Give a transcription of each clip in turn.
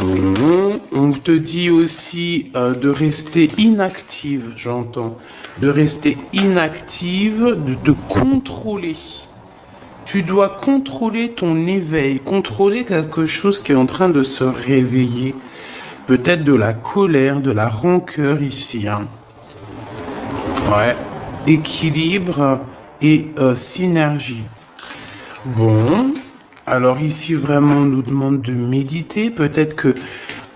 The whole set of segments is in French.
Bon, on te dit aussi de rester inactive, j'entends. De rester inactive, de te contrôler. Tu dois contrôler ton éveil, contrôler quelque chose qui est en train de se réveiller. Peut-être de la colère, de la rancœur ici. Hein. Ouais. Équilibre et synergie. Bon. Alors ici, vraiment, on nous demande de méditer. Peut-être que,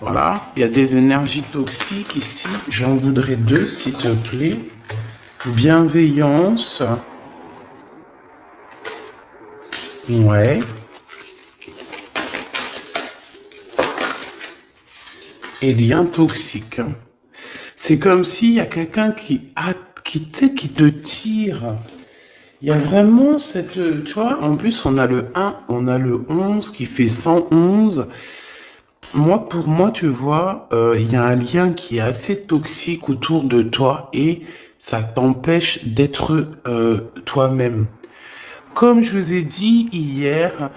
voilà, il y a des énergies toxiques ici. J'en voudrais 2, s'il te plaît. Bienveillance. Ouais. Et lien toxique. C'est comme s'il y a quelqu'un qui te tire. Il y a vraiment cette, tu vois, en plus on a le 1, on a le 11 qui fait 111. Moi, pour moi, tu vois, il y a un lien qui est assez toxique autour de toi et ça t'empêche d'être toi-même. Comme je vous ai dit hier,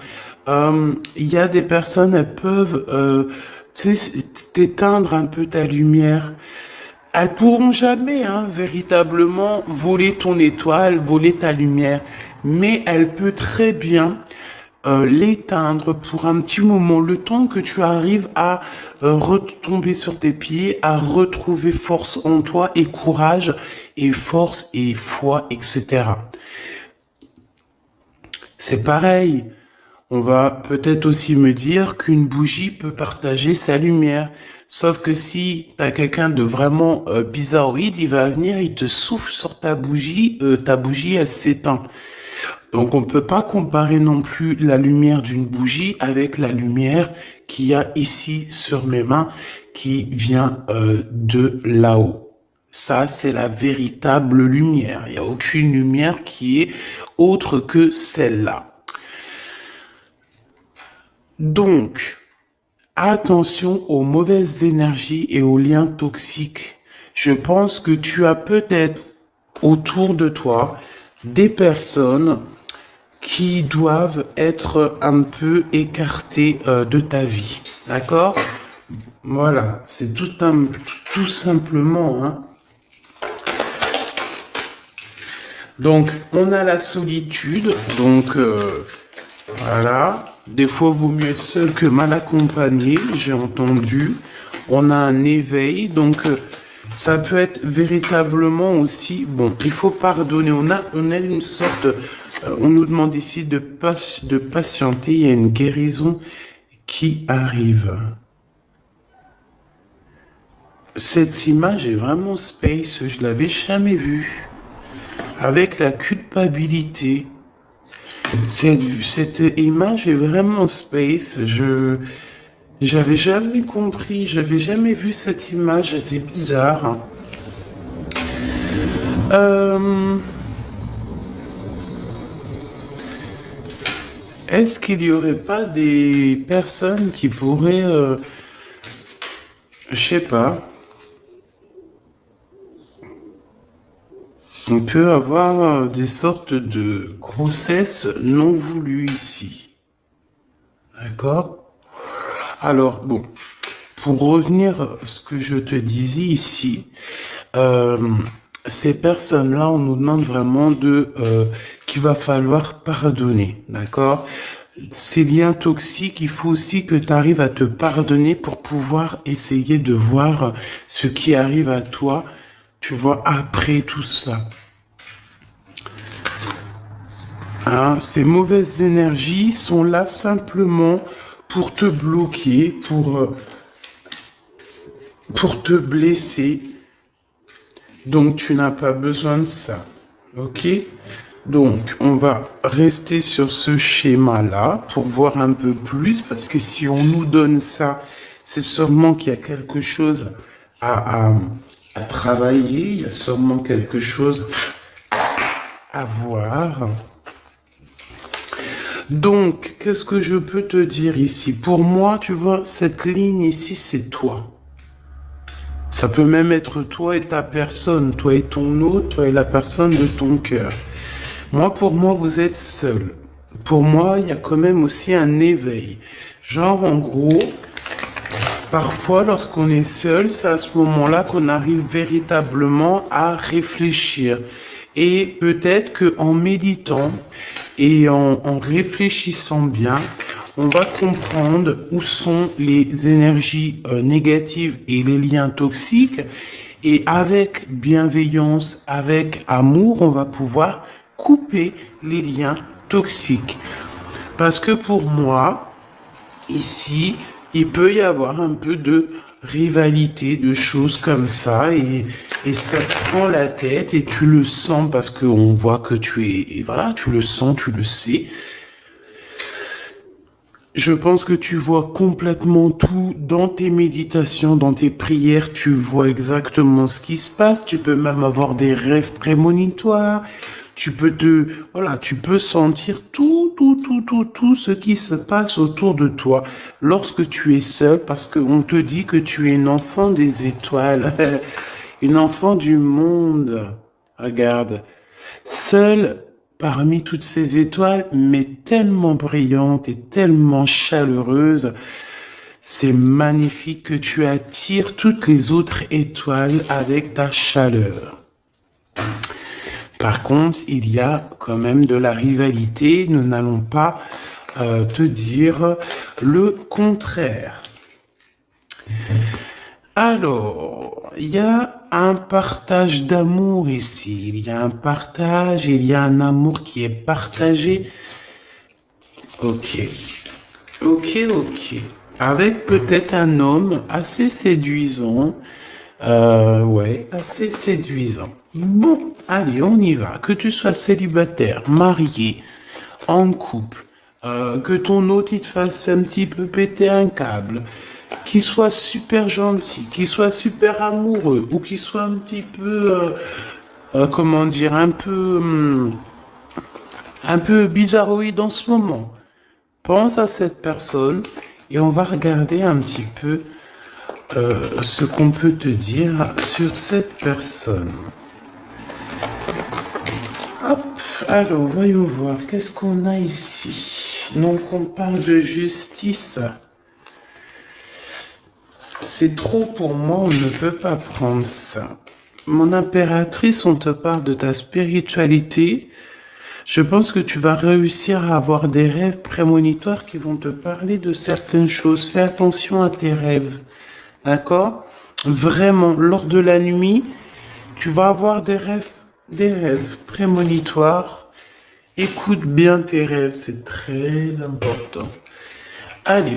il y a des personnes, elles peuvent t'éteindre un peu ta lumière. Elles pourront jamais, hein, véritablement voler ton étoile, voler ta lumière, mais elle peut très bien l'éteindre pour un petit moment, le temps que tu arrives à retomber sur tes pieds, à retrouver force en toi et courage et force et foi, etc. C'est pareil. On va peut-être aussi me dire qu'une bougie peut partager sa lumière. Sauf que si tu as quelqu'un de vraiment bizarroïde, il va venir, il te souffle sur ta bougie elle s'éteint. Donc on ne peut pas comparer non plus la lumière d'une bougie avec la lumière qu'il y a ici sur mes mains qui vient de là-haut. Ça, c'est la véritable lumière. Il n'y a aucune lumière qui est autre que celle-là. Donc, attention aux mauvaises énergies et aux liens toxiques. Je pense que tu as peut-être autour de toi des personnes qui doivent être un peu écartées de ta vie. D'accord? Voilà, c'est tout simplement. Hein. Donc, on a la solitude. Donc, voilà. Des fois, vaut mieux être seul que mal accompagné, j'ai entendu. On a un éveil, donc ça peut être véritablement aussi... Bon, il faut pardonner. On a une sorte... on nous demande ici de patienter. Il y a une guérison qui arrive. Cette image est vraiment space. Je l'avais jamais vue. Avec la culpabilité. Cette image est vraiment space. J'avais jamais compris, j'avais jamais vu cette image, c'est bizarre. Est-ce qu'il y aurait pas des personnes qui pourraient, je sais pas, on peut avoir des sortes de grossesses non voulues ici. D'accord? Alors, bon, pour revenir à ce que je te disais ici, ces personnes-là, on nous demande vraiment qu'il va falloir pardonner, d'accord? Ces liens toxiques, il faut aussi que tu arrives à te pardonner pour pouvoir essayer de voir ce qui arrive à toi, tu vois, après tout ça. Hein, ces mauvaises énergies sont là simplement pour te bloquer, pour te blesser. Donc, tu n'as pas besoin de ça. Ok? Donc, on va rester sur ce schéma-là pour voir un peu plus, parce que si on nous donne ça, c'est sûrement qu'il y a quelque chose à travailler, il y a sûrement quelque chose à voir. Donc, qu'est-ce que je peux te dire ici? Pour moi, tu vois, cette ligne ici, c'est toi. Ça peut même être toi et ta personne, toi et ton autre, toi et la personne de ton cœur. Moi, pour moi, vous êtes seul. Pour moi, il y a quand même aussi un éveil. Genre, en gros, Parfois, lorsqu'on est seul, c'est à ce moment-là qu'on arrive véritablement à réfléchir. Et peut-être qu'en méditant et en réfléchissant bien, on va comprendre où sont les énergies négatives et les liens toxiques. Et avec bienveillance, avec amour, on va pouvoir couper les liens toxiques. Parce que pour moi, ici, il peut y avoir un peu de rivalité, de choses comme ça, et ça te prend la tête, et tu le sens parce qu'on voit que tu es, voilà, tu le sens, tu le sais. Je pense que tu vois complètement tout dans tes méditations, dans tes prières, tu vois exactement ce qui se passe, tu peux même avoir des rêves prémonitoires, voilà, tu peux sentir tout ce qui se passe autour de toi lorsque tu es seul, parce qu'on te dit que tu es une enfant des étoiles, une enfant du monde. Regarde, seule parmi toutes ces étoiles, mais tellement brillante et tellement chaleureuse, c'est magnifique que tu attires toutes les autres étoiles avec ta chaleur. Par contre, il y a quand même de la rivalité. Nous n'allons pas te dire le contraire. Alors, il y a un partage d'amour ici. Il y a un partage, il y a un amour qui est partagé. Ok. Avec peut-être un homme assez séduisant. Ouais, assez séduisant. Bon, allez, on y va. Que tu sois célibataire, marié, en couple, que ton autre il te fasse un petit peu péter un câble, qu'il soit super gentil, qu'il soit super amoureux, ou qu'il soit un petit peu, comment dire, un peu bizarroïde en ce moment. Pense à cette personne et on va regarder un petit peu ce qu'on peut te dire sur cette personne. Hop, alors voyons voir, qu'est-ce qu'on a ici? Donc on parle de justice. C'est trop pour moi, on ne peut pas prendre ça. Mon impératrice, on te parle de ta spiritualité. Je pense que tu vas réussir à avoir des rêves prémonitoires qui vont te parler de certaines choses. Fais attention à tes rêves. D'accord? Vraiment, lors de la nuit, tu vas avoir des rêves prémonitoires. Écoute bien tes rêves, c'est très important. Allez,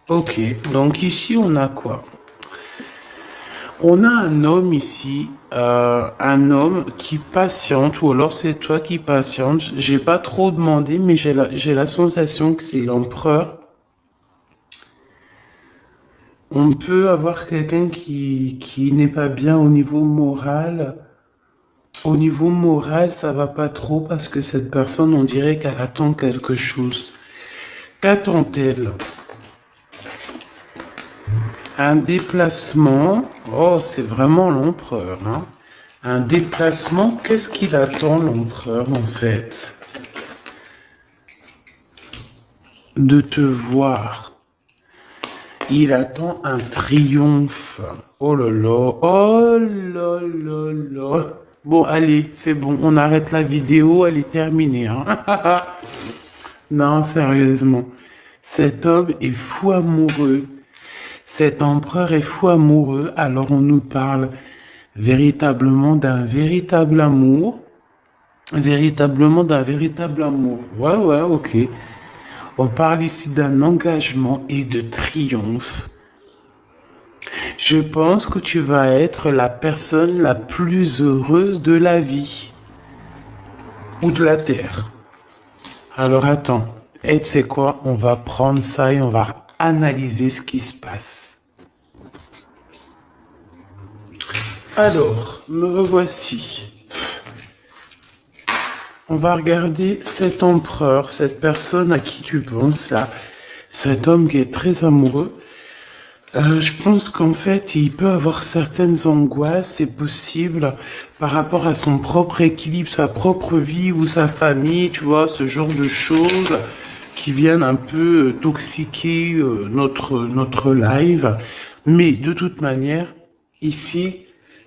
Ok, donc ici on a quoi? On a un homme ici, un homme qui patiente, ou alors c'est toi qui patiente. J'ai pas trop demandé, mais j'ai la sensation que c'est l'empereur. On peut avoir quelqu'un qui n'est pas bien au niveau moral. Au niveau moral, ça va pas trop parce que cette personne, on dirait qu'elle attend quelque chose. Qu'attend-elle? Un déplacement. Oh, c'est vraiment l'empereur, hein. Un déplacement, qu'est-ce qu'il attend, l'empereur, en fait? De te voir. Il attend un triomphe. Oh là là, oh là là là. Bon, allez, c'est bon, on arrête la vidéo, elle est terminée, hein. Non, sérieusement. Cet homme est fou amoureux. Cet empereur est fou amoureux, alors on nous parle véritablement d'un véritable amour. Véritablement d'un véritable amour. Ouais, ok. On parle ici d'un engagement et de triomphe. Je pense que tu vas être la personne la plus heureuse de la vie. Ou de la terre. Alors attends. Et tu sais quoi? On va prendre ça et on va analyser ce qui se passe. Alors, me revoici. On va regarder cet empereur, cette personne à qui tu penses là, cet homme qui est très amoureux. Je pense qu'en fait, il peut avoir certaines angoisses, c'est possible, par rapport à son propre équilibre, sa propre vie ou sa famille, tu vois, ce genre de choses. qui viennent un peu toxiquer notre live. Mais de toute manière, ici,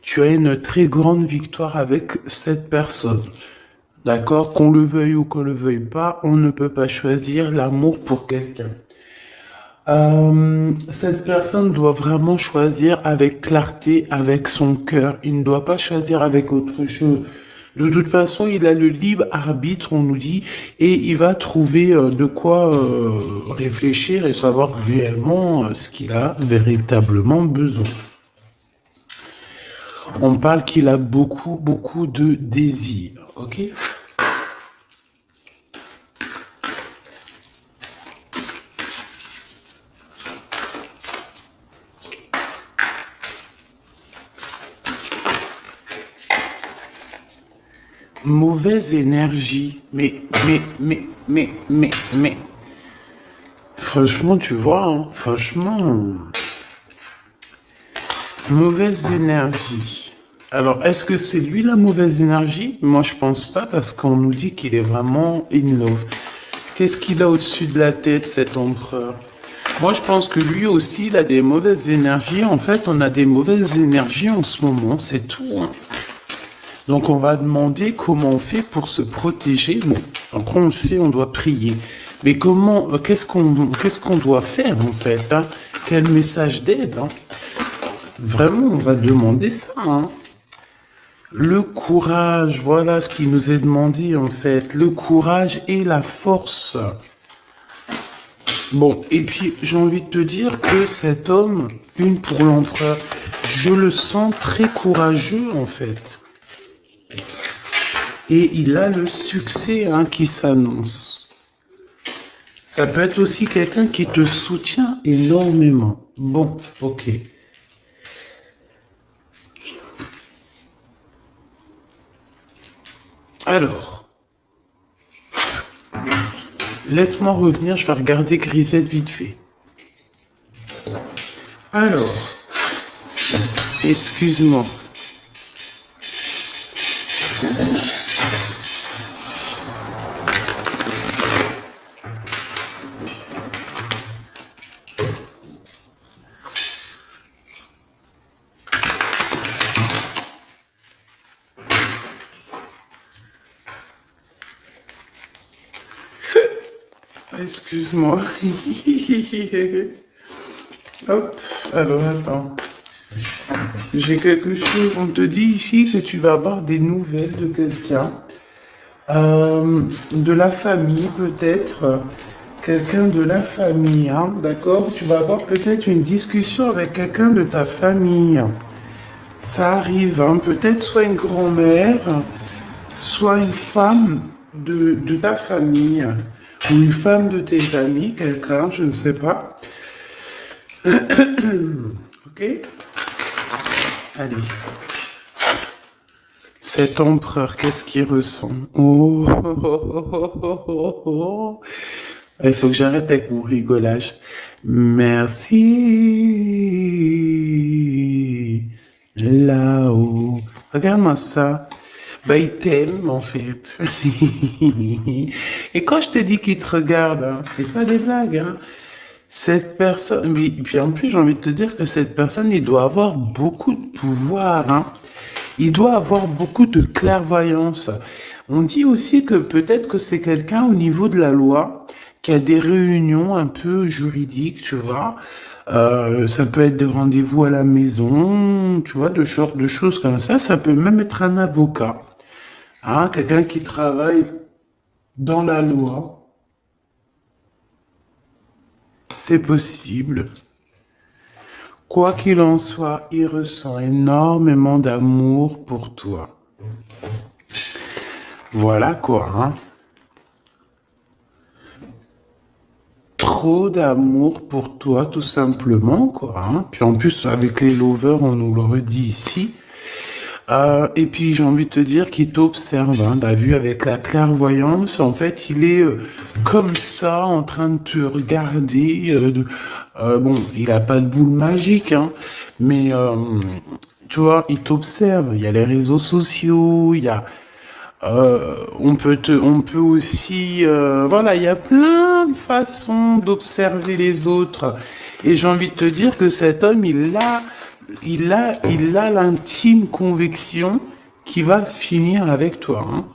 tu as une très grande victoire avec cette personne. D'accord? Qu'on le veuille ou qu'on le veuille pas, on ne peut pas choisir l'amour pour quelqu'un. Cette personne doit vraiment choisir avec clarté, avec son cœur. Il ne doit pas choisir avec autre chose. De toute façon, il a le libre arbitre, on nous dit, et il va trouver de quoi réfléchir et savoir réellement ce qu'il a véritablement besoin. On parle qu'il a beaucoup, beaucoup de désirs, ok? Mauvaise énergie. Mais. Franchement, tu vois, hein, franchement. Mauvaise énergie. Alors, est-ce que c'est lui la mauvaise énergie? Moi, je pense pas parce qu'on nous dit qu'il est vraiment in love. Qu'est-ce qu'il a au-dessus de la tête, cet empereur? Moi, je pense que lui aussi, il a des mauvaises énergies. En fait, on a des mauvaises énergies en ce moment, c'est tout, hein. Donc, on va demander comment on fait pour se protéger. Bon, après, on le sait, on doit prier. Mais comment, qu'est-ce qu'on doit faire, en fait, hein? Quel message d'aide, hein? Vraiment, on va demander ça, hein. Le courage, voilà ce qui nous est demandé, en fait. Le courage et la force. Bon, et puis, j'ai envie de te dire que cet homme, une pour l'empereur, je le sens très courageux, en fait. Et il a le succès, hein, qui s'annonce. Ça peut être aussi quelqu'un qui te soutient énormément. Bon, ok. Alors, laisse-moi revenir, je vais regarder Grisette vite fait. Alors, excuse-moi. Excuse-moi. Hop, alors attends. J'ai quelque chose. On te dit ici que tu vas avoir des nouvelles de quelqu'un. De la famille peut-être. Quelqu'un de la famille, hein, d'accord? Tu vas avoir peut-être une discussion avec quelqu'un de ta famille. Ça arrive, hein, peut-être soit une grand-mère, soit une femme de ta famille, ou une femme de tes amis, quelqu'un, je ne sais pas. Ok? Allez. Cet empereur, qu'est-ce qu'il ressent? Oh, oh, oh, oh, oh, oh, oh. Il faut que j'arrête avec mon rigolage. Merci. Là-haut. Regarde-moi ça. Bah, il t'aime, en fait. Et quand je te dis qu'il te regarde, hein, c'est pas des blagues, hein. Cette personne, mais puis en plus, j'ai envie de te dire que cette personne, il doit avoir beaucoup de pouvoir, hein. Il doit avoir beaucoup de clairvoyance. On dit aussi que peut-être que c'est quelqu'un au niveau de la loi qui a des réunions un peu juridiques, tu vois. Ça peut être des rendez-vous à la maison, tu vois, de choses comme ça. Ça peut même être un avocat, hein, quelqu'un qui travaille dans la loi. C'est possible. Quoi qu'il en soit, il ressent énormément d'amour pour toi. Voilà quoi, hein. Trop d'amour pour toi, tout simplement, quoi, hein. Puis en plus, avec les lovers, on nous le redit ici. Et puis, j'ai envie de te dire qu'il t'observe, hein. T'as vu, avec la clairvoyance, en fait, il est comme ça, en train de te regarder. Bon, il a pas de boule magique, hein, mais tu vois, il t'observe. Il y a les réseaux sociaux, il y a On peut aussi, voilà, il y a plein de façons d'observer les autres. Et j'ai envie de te dire que cet homme, il a l'intime conviction qu'il va finir avec toi, hein.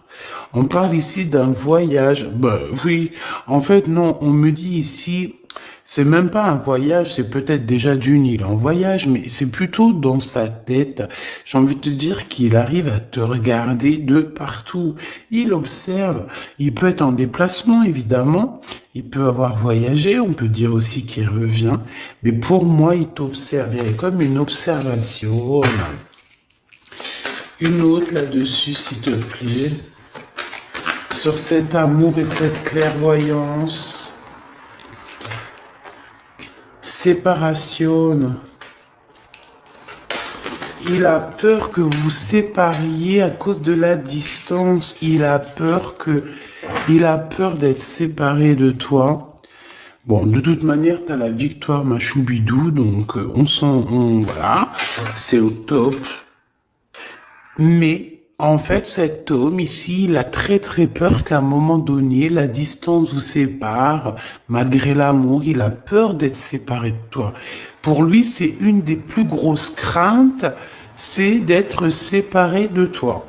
On parle ici d'un voyage. Bah oui, en fait non, on me dit ici, c'est même pas un voyage, c'est peut-être déjà d'une île en voyage, mais c'est plutôt dans sa tête. J'ai envie de te dire qu'il arrive à te regarder de partout. Il observe. Il peut être en déplacement, évidemment. Il peut avoir voyagé. On peut dire aussi qu'il revient. Mais pour moi, il t'observe. Il y a comme une observation. Une autre là-dessus, s'il te plaît. Sur cet amour et cette clairvoyance. Séparation. Il a peur que vous sépariez à cause de la distance. Il a peur d'être séparé de toi. Bon, de toute manière, t'as la victoire, ma choubidou, donc voilà, c'est au top. Mais en fait, cet homme ici, il a très très peur qu'à un moment donné, la distance vous sépare. Malgré l'amour, il a peur d'être séparé de toi. Pour lui, c'est une des plus grosses craintes, c'est d'être séparé de toi.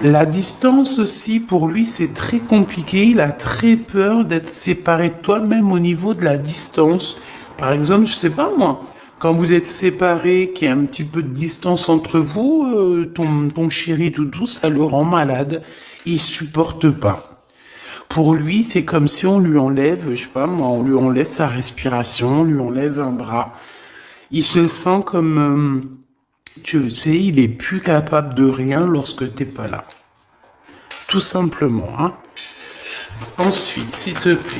La distance aussi, pour lui, c'est très compliqué. Il a très peur d'être séparé de toi, même au niveau de la distance. Par exemple, je sais pas moi, quand vous êtes séparés, qu'il y a un petit peu de distance entre vous, ton chéri doudou, ça le rend malade. Il supporte pas. Pour lui, c'est comme si on lui enlève, je sais pas moi, on lui enlève sa respiration, on lui enlève un bras. Il se sent comme, tu sais, il est plus capable de rien lorsque t'es pas là. Tout simplement, hein. Ensuite, s'il te plaît,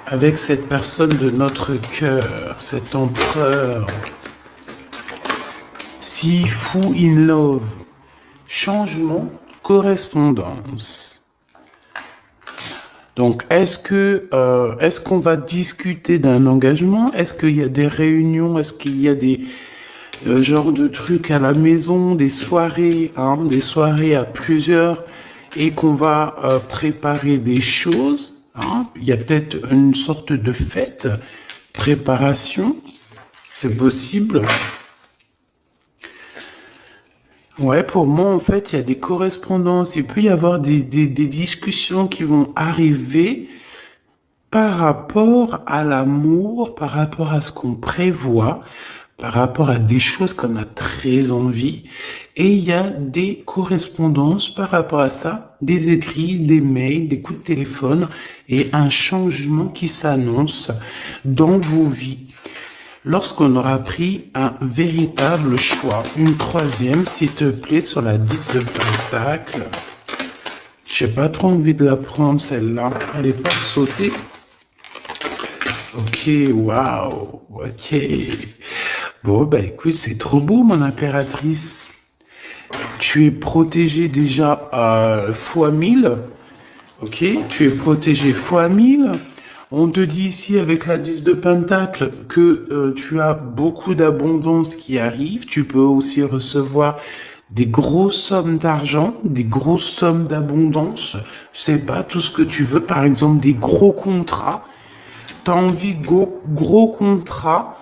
avec cette personne de notre cœur, cet empereur, si fou in love, changement, correspondance. Donc, est-ce qu'on va discuter d'un engagement? Est-ce qu'il y a des réunions? Est-ce qu'il y a des genres de trucs à la maison, des soirées à plusieurs, et qu'on va préparer des choses, hein? Il y a peut-être une sorte de fête, préparation, c'est possible. Ouais, pour moi, en fait, il y a des correspondances. Il peut y avoir des discussions qui vont arriver par rapport à l'amour, par rapport à ce qu'on prévoit, par rapport à des choses qu'on a très envie. Et il y a des correspondances par rapport à ça, des écrits, des mails, des coups de téléphone et un changement qui s'annonce dans vos vies. Lorsqu'on aura pris un véritable choix. Une troisième, s'il te plaît, sur la 10 de pentacle. J'ai pas trop envie de la prendre, celle-là. Elle est pas sautée. Ok, waouh, ok. Bon, bah écoute, c'est trop beau, mon impératrice. Tu es protégée déjà fois 1000. Ok, tu es protégée fois 1000. On te dit ici avec la 10 de pentacle que tu as beaucoup d'abondance qui arrive. Tu peux aussi recevoir des grosses sommes d'argent, des grosses sommes d'abondance. Je sais pas, tout ce que tu veux. Par exemple, des gros contrats. T'as envie de gros contrats.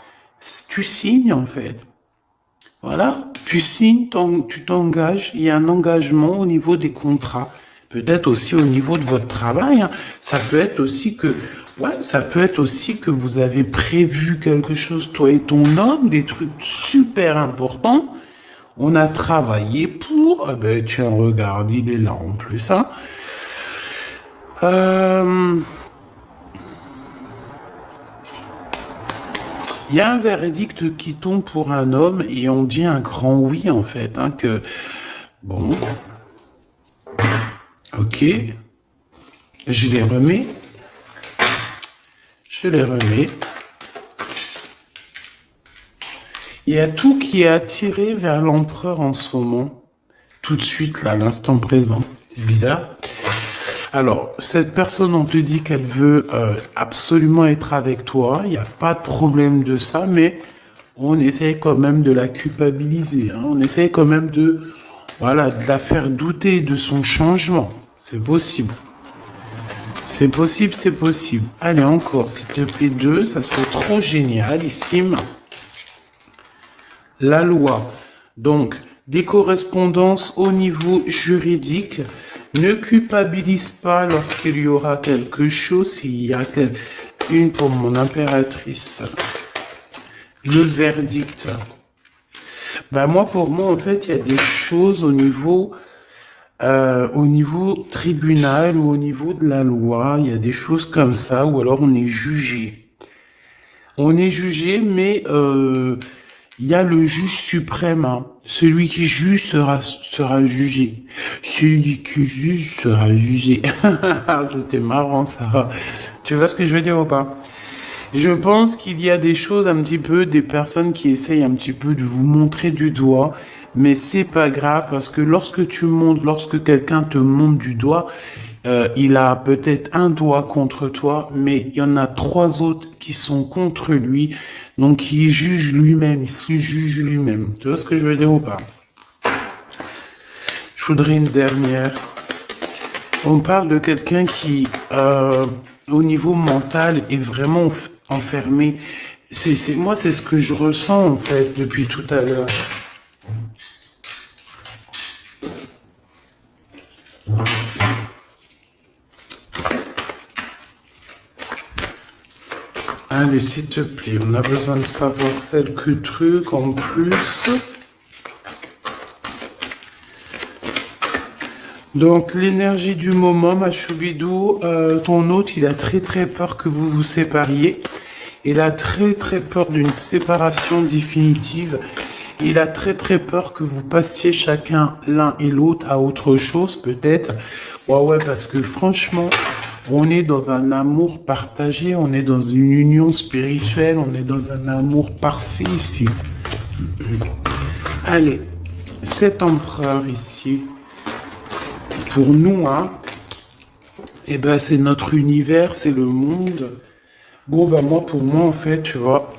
Tu signes en fait. Voilà, tu signes, tu t'engages. Il y a un engagement au niveau des contrats. Peut-être aussi au niveau de votre travail, hein. Ça peut être aussi que vous avez prévu quelque chose, toi et ton homme, des trucs super importants. On a travaillé pour. Eh ben, tiens, regarde, il est là en plus, hein. Il y a un verdict qui tombe pour un homme et on dit un grand oui, en fait, hein, que bon. Ok. Je les remets. Il y a tout qui est attiré vers l'empereur en ce moment. Tout de suite, là, à l'instant présent. C'est bizarre. Alors, cette personne, on te dit qu'elle veut absolument être avec toi. Il n'y a pas de problème de ça, mais on essaie quand même de la culpabiliser, hein. On essaie quand même de Voilà, de la faire douter de son changement. C'est possible. C'est possible, c'est possible. Allez, encore, s'il te plaît, 2, ça serait trop génialissime. La loi. Donc, des correspondances au niveau juridique. Ne culpabilise pas lorsqu'il y aura quelque chose, s'il y a une pour mon impératrice. Le verdict. Ben moi, pour moi, en fait, il y a des choses au niveau tribunal ou au niveau de la loi. Il y a des choses comme ça, ou alors on est jugé. On est jugé, mais il y a le juge suprême. Hein. Celui qui juge sera jugé. Celui qui juge sera jugé. C'était marrant ça. Tu vois ce que je veux dire ou pas? Je pense qu'il y a des choses un petit peu, des personnes qui essayent un petit peu de vous montrer du doigt, mais c'est pas grave parce que lorsque quelqu'un te montre du doigt, il a peut-être un doigt contre toi, mais il y en a 3 autres qui sont contre lui, donc il juge lui-même, il se juge lui-même. Tu vois ce que je veux dire ou pas? Je voudrais une dernière. On parle de quelqu'un qui, au niveau mental, est vraiment enfermé. Moi, c'est ce que je ressens, en fait, depuis tout à l'heure. Allez, s'il te plaît, on a besoin de savoir quelques trucs en plus. Donc, l'énergie du moment, ma choubidou, ton hôte, il a très très peur que vous vous sépariez. Il a très très peur d'une séparation définitive. Il a très très peur que vous passiez chacun l'un et l'autre à autre chose, peut-être. Ouais, parce que franchement, on est dans un amour partagé, on est dans une union spirituelle, on est dans un amour parfait ici. Allez, cet empereur ici, pour nous, hein, eh ben, c'est notre univers, c'est le monde. Bon, bah, pour moi, en fait, tu vois,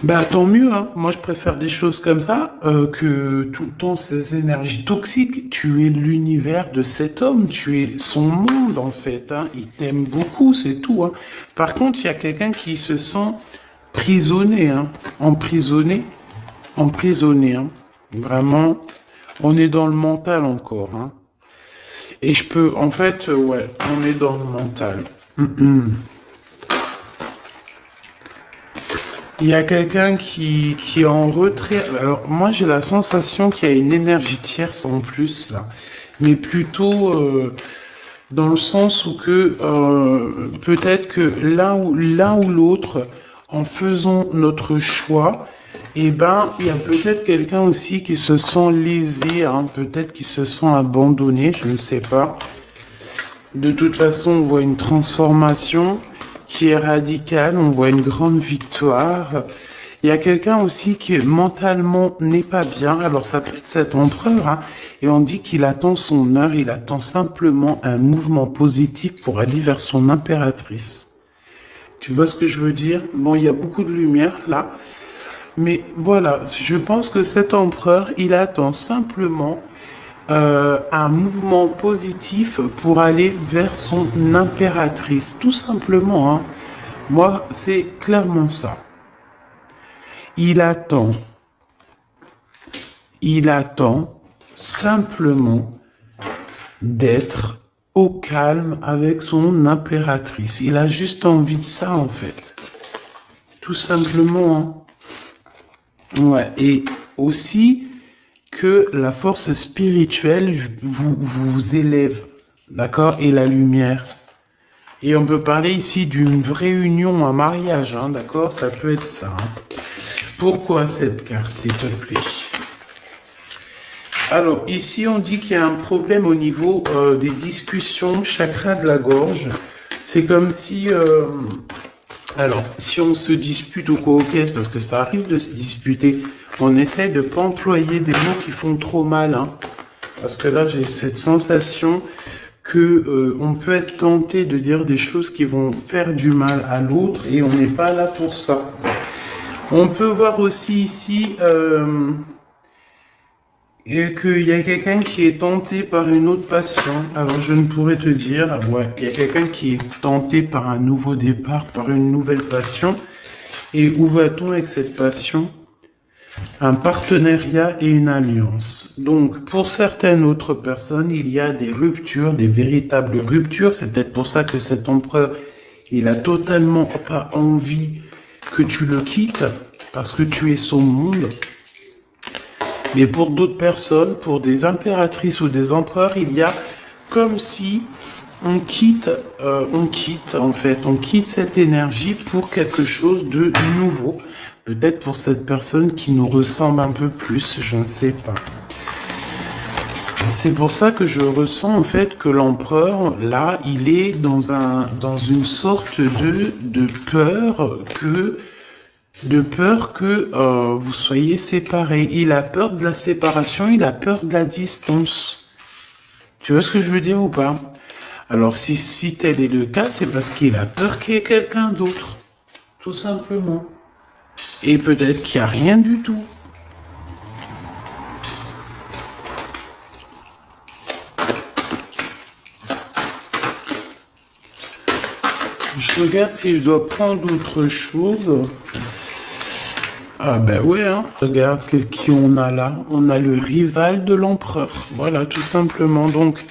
bah, tant mieux, hein. Moi, je préfère des choses comme ça, que tout le temps ces énergies toxiques. Tu es l'univers de cet homme, tu es son monde, en fait, hein. Il t'aime beaucoup, c'est tout, hein. Par contre, il y a quelqu'un qui se sent prisonnier, hein. Emprisonné, hein. Vraiment, on est dans le mental encore, hein. Et je peux, en fait, ouais, on est dans le mental. Il y a quelqu'un qui est en retrait. Alors, moi, j'ai la sensation qu'il y a une énergie tierce en plus, là. Mais plutôt dans le sens où que peut-être que l'un ou l'autre, en faisant notre choix, eh ben, il y a peut-être quelqu'un aussi qui se sent lésé, hein, peut-être qui se sent abandonné, je ne sais pas. De toute façon, on voit une transformation qui est radicale, on voit une grande victoire. Il y a quelqu'un aussi qui mentalement n'est pas bien, alors ça peut être cet empereur, hein, et on dit qu'il attend son heure, il attend simplement un mouvement positif pour aller vers son impératrice. Tu vois ce que je veux dire? Bon, il y a beaucoup de lumière là, mais voilà, je pense que cet empereur, il attend simplement un mouvement positif pour aller vers son impératrice, tout simplement. Hein. Moi, c'est clairement ça. Il attend simplement d'être au calme avec son impératrice. Il a juste envie de ça, en fait. Tout simplement. Hein. Ouais, et aussi que la force spirituelle vous élève, d'accord, et la lumière. Et on peut parler ici d'une vraie union, un mariage, hein, d'accord, ça peut être ça. Hein. Pourquoi cette carte, s'il te plaît? Alors, ici, on dit qu'il y a un problème au niveau des discussions, chakra de la gorge. C'est comme si... alors, si on se dispute ou quoi, ok, parce que ça arrive de se disputer, on essaye de ne pas employer des mots qui font trop mal. Hein, parce que là, j'ai cette sensation que on peut être tenté de dire des choses qui vont faire du mal à l'autre et on n'est pas là pour ça. On peut voir aussi ici et qu'il y a quelqu'un qui est tenté par une autre passion. Alors je ne pourrais te dire, ouais, il y a quelqu'un qui est tenté par un nouveau départ, par une nouvelle passion. Et où va-t-on avec cette passion? Un partenariat et une alliance. Donc, pour certaines autres personnes, il y a des ruptures, des véritables ruptures. C'est peut-être pour ça que cet empereur, il a totalement pas envie que tu le quittes, parce que tu es son monde. Mais pour d'autres personnes, pour des impératrices ou des empereurs, il y a comme si on quitte cette énergie pour quelque chose de nouveau. Peut-être pour cette personne qui nous ressemble un peu plus, je ne sais pas. C'est pour ça que je ressens en fait que l'empereur, là, il est dans une sorte de peur que vous soyez séparés. Il a peur de la séparation, il a peur de la distance. Tu vois ce que je veux dire ou pas? Alors si tel est le cas, c'est parce qu'il a peur qu'il y ait quelqu'un d'autre. Tout simplement. Et peut-être qu'il n'y a rien du tout. Je regarde si je dois prendre autre chose. Ah ben ouais, hein. Regarde qui on a là. On a le rival de l'empereur. Voilà, tout simplement. Donc,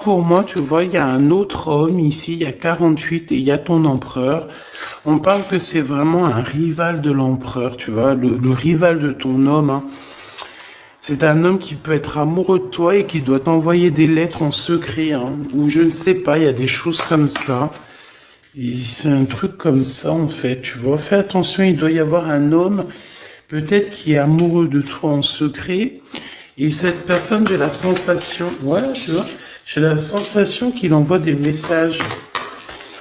pour moi, tu vois, il y a un autre homme ici, il y a 48 et il y a ton empereur. On parle que c'est vraiment un rival de l'empereur, tu vois, le rival de ton homme. Hein. C'est un homme qui peut être amoureux de toi et qui doit t'envoyer des lettres en secret, hein, ou je ne sais pas, il y a des choses comme ça. Et c'est un truc comme ça, en fait, tu vois. Fais attention, il doit y avoir un homme, peut-être qui est amoureux de toi en secret. Et cette personne, j'ai la sensation, voilà, tu vois, j'ai la sensation qu'il envoie des messages.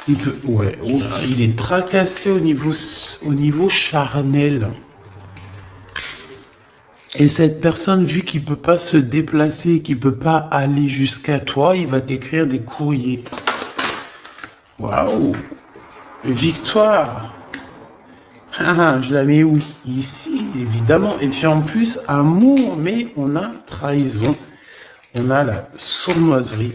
Il peut, ouais, il est tracassé au niveau charnel. Et cette personne, vu qu'il peut pas se déplacer, qu'il peut pas aller jusqu'à toi, il va t'écrire des courriers. Waouh! Victoire! Ah, je la mets où? Ici, évidemment. Et puis en plus, amour, mais on a trahison. On a la sournoiserie.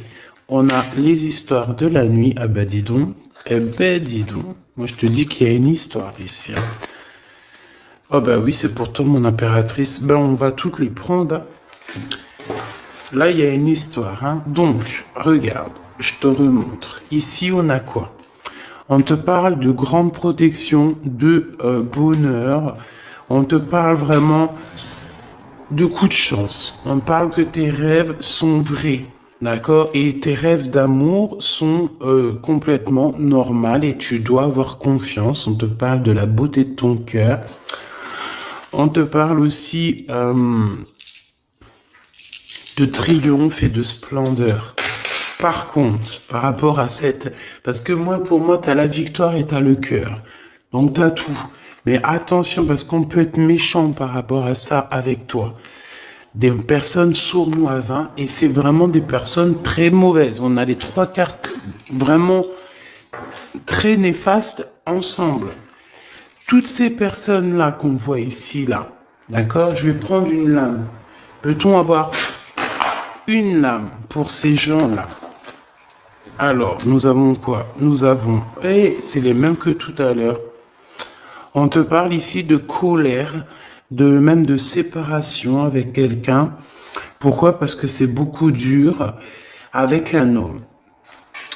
On a les histoires de la nuit. Ah ben dis donc. Eh ben dis donc. Moi je te dis qu'il y a une histoire ici. Hein. Oh bah oui, c'est pourtant mon impératrice. Ben on va toutes les prendre. Là, il y a une histoire. Hein. Donc, regarde, je te remontre. Ici, on a quoi? On te parle de grande protection, de bonheur. On te parle vraiment de coups de chance. On parle que tes rêves sont vrais. D'accord? Et tes rêves d'amour sont complètement normaux et tu dois avoir confiance. On te parle de la beauté de ton cœur. On te parle aussi de triomphe et de splendeur. Par contre, par rapport à cette... Parce que pour moi, t'as la victoire et t'as le cœur. Donc t'as tout. Mais attention, parce qu'on peut être méchant par rapport à ça avec toi. Des personnes sournoises, hein, et c'est vraiment des personnes très mauvaises. On a les trois cartes vraiment très néfastes ensemble. Toutes ces personnes-là qu'on voit ici, là, d'accord? Je vais prendre une lame. Peut-on avoir une lame pour ces gens-là? Alors, nous avons quoi? Nous avons, et c'est les mêmes que tout à l'heure. On te parle ici de colère, même de séparation avec quelqu'un. Pourquoi? Parce que c'est beaucoup dur avec un homme.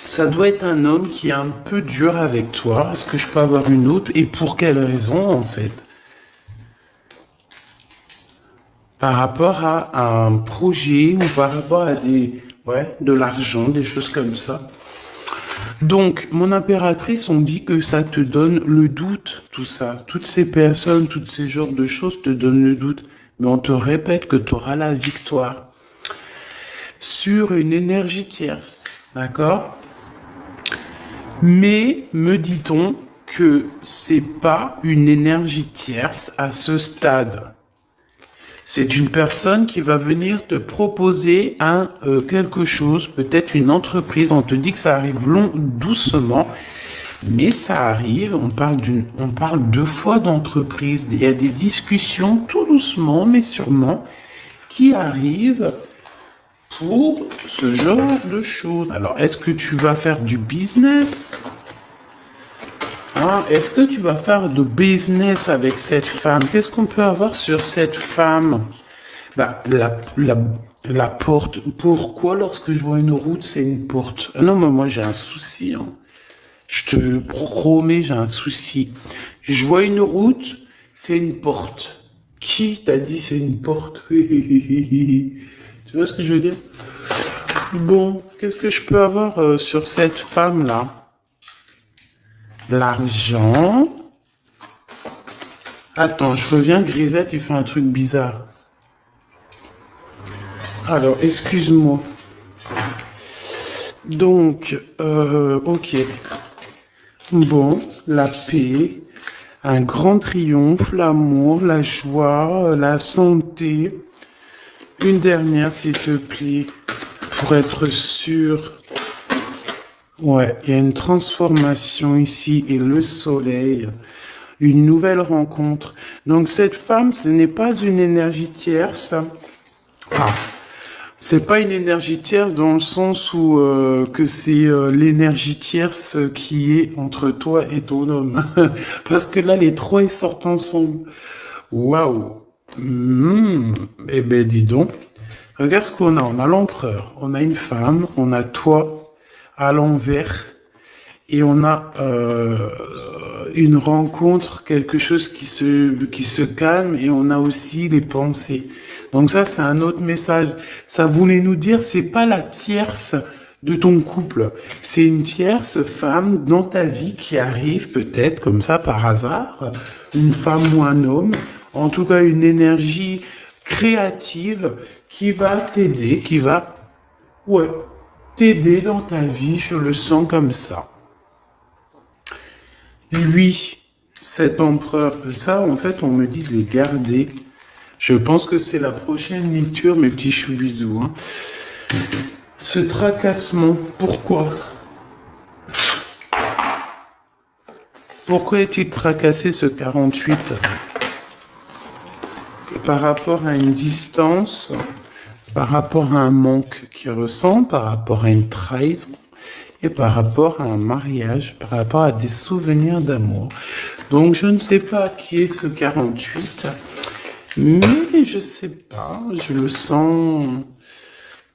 Ça doit être un homme qui est un peu dur avec toi. Est-ce que je peux avoir une autre? Et pour quelle raison, en fait? Par rapport à un projet ou par rapport à de l'argent, des choses comme ça. Donc, mon impératrice, on dit que ça te donne le doute, tout ça. Toutes ces personnes, tous ces genres de choses te donnent le doute. Mais on te répète que tu auras la victoire sur une énergie tierce. D'accord? Mais, me dit-on que c'est pas une énergie tierce à ce stade. C'est une personne qui va venir te proposer quelque chose, peut-être une entreprise. On te dit que ça arrive doucement, mais ça arrive. On parle deux fois d'entreprise. Il y a des discussions tout doucement, mais sûrement. qui arrive pour ce genre de choses. Alors, est-ce que tu vas faire du business? Hein? Est-ce que tu vas faire du business avec cette femme? Qu'est-ce qu'on peut avoir sur cette femme? Bah, la porte. Pourquoi lorsque je vois une route, c'est une porte? Ah non, mais moi j'ai un souci. Hein. Je te promets, j'ai un souci. Je vois une route, c'est une porte. Qui t'a dit c'est une porte? Tu vois ce que je veux dire? Bon, qu'est-ce que je peux avoir sur cette femme-là? L'argent. Attends, je reviens, Grisette, il fait un truc bizarre. Alors, excuse-moi. Donc, ok. Bon, la paix, un grand triomphe, l'amour, la joie, la santé. Une dernière, s'il te plaît, pour être sûr. Ouais, il y a une transformation ici et le soleil. Une nouvelle rencontre. Donc cette femme, ce n'est pas une énergie tierce. Enfin, c'est pas une énergie tierce dans le sens où que c'est l'énergie tierce qui est entre toi et ton homme. Parce que là, les trois, ils sortent ensemble. Waouh. Eh ben, dis donc. Regarde ce qu'on a. On a l'empereur, on a une femme, on a toi à l'envers et on a une rencontre, quelque chose qui se calme et on a aussi les pensées. Donc ça, c'est un autre message. Ça voulait nous dire, c'est pas la tierce de ton couple. C'est une tierce femme dans ta vie qui arrive peut-être comme ça par hasard, une femme ou un homme, en tout cas une énergie créative qui va t'aider, qui va t'aider dans ta vie, je le sens comme ça. Lui, cet empereur, ça en fait on me dit de les garder. Je pense que c'est la prochaine lecture, mes petits choubidous. Hein. Ce tracassement, pourquoi? Pourquoi est-il tracassé ce 48? Par rapport à une distance, par rapport à un manque qu'il ressent, par rapport à une trahison, et par rapport à un mariage, par rapport à des souvenirs d'amour. Donc je ne sais pas qui est ce 48, mais je sais pas, je le sens.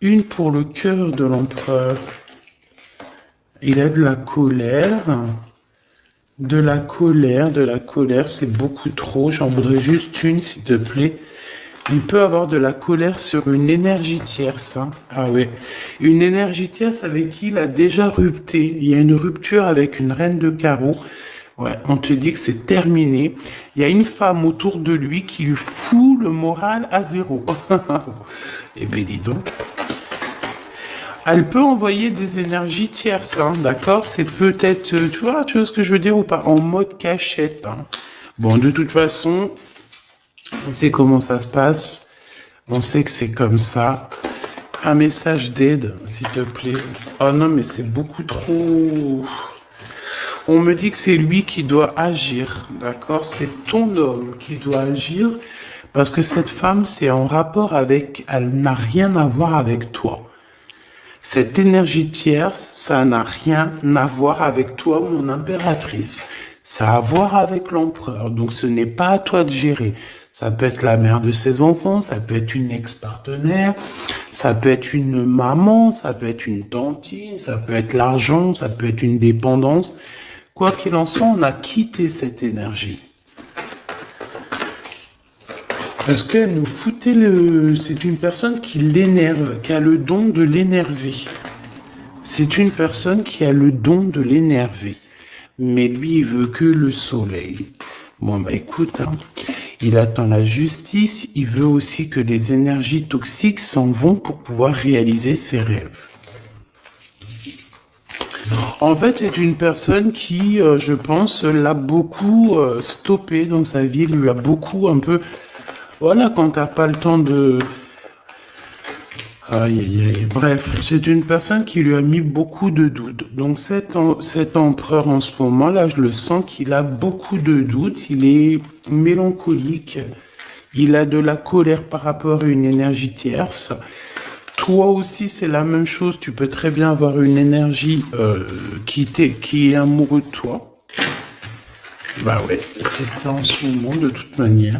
Une pour le cœur de l'empereur. Il a de la colère. De la colère, c'est beaucoup trop. J'en voudrais juste une, s'il te plaît. Il peut avoir de la colère sur une énergie tierce. Hein. Ah ouais. Une énergie tierce avec qui il a déjà rupté. Il y a une rupture avec une reine de carreau. Ouais, on te dit que c'est terminé. Il y a une femme autour de lui qui lui fout le moral à zéro. Eh bien, dis donc. Elle peut envoyer des énergies tierces, hein, d'accord? C'est peut-être, tu vois ce que je veux dire ou pas? En mode cachette. Hein. Bon, de toute façon, on sait comment ça se passe. On sait que c'est comme ça. Un message d'aide, s'il te plaît. Oh non, mais c'est beaucoup trop... On me dit que c'est lui qui doit agir, d'accord? C'est ton homme qui doit agir parce que cette femme, c'est en rapport avec... Elle n'a rien à voir avec toi. Cette énergie tierce, ça n'a rien à voir avec toi, mon impératrice. Ça a à voir avec l'empereur. Donc ce n'est pas à toi de gérer. Ça peut être la mère de ses enfants, ça peut être une ex-partenaire, ça peut être une maman, ça peut être une tantine, ça peut être l'argent, ça peut être une dépendance. Quoi qu'il en soit, on a quitté cette énergie. Parce qu'elle nous foutait le... C'est une personne qui l'énerve, qui a le don de l'énerver. C'est une personne qui a le don de l'énerver. Mais lui, il veut que le soleil. Bon, bah écoute, hein, il attend la justice. Il veut aussi que les énergies toxiques s'en vont pour pouvoir réaliser ses rêves. En fait, c'est une personne qui, je pense, l'a beaucoup stoppé dans sa vie, lui a beaucoup un peu... Voilà, quand t'as pas le temps de... Aïe, aïe, aïe. Bref, c'est une personne qui lui a mis beaucoup de doutes. Donc cet empereur en ce moment-là, je le sens qu'il a beaucoup de doutes. Il est mélancolique. Il a de la colère par rapport à une énergie tierce. Toi aussi, c'est la même chose. Tu peux très bien avoir une énergie qui est amoureux de toi. Bah ouais, c'est ça en ce moment de toute manière.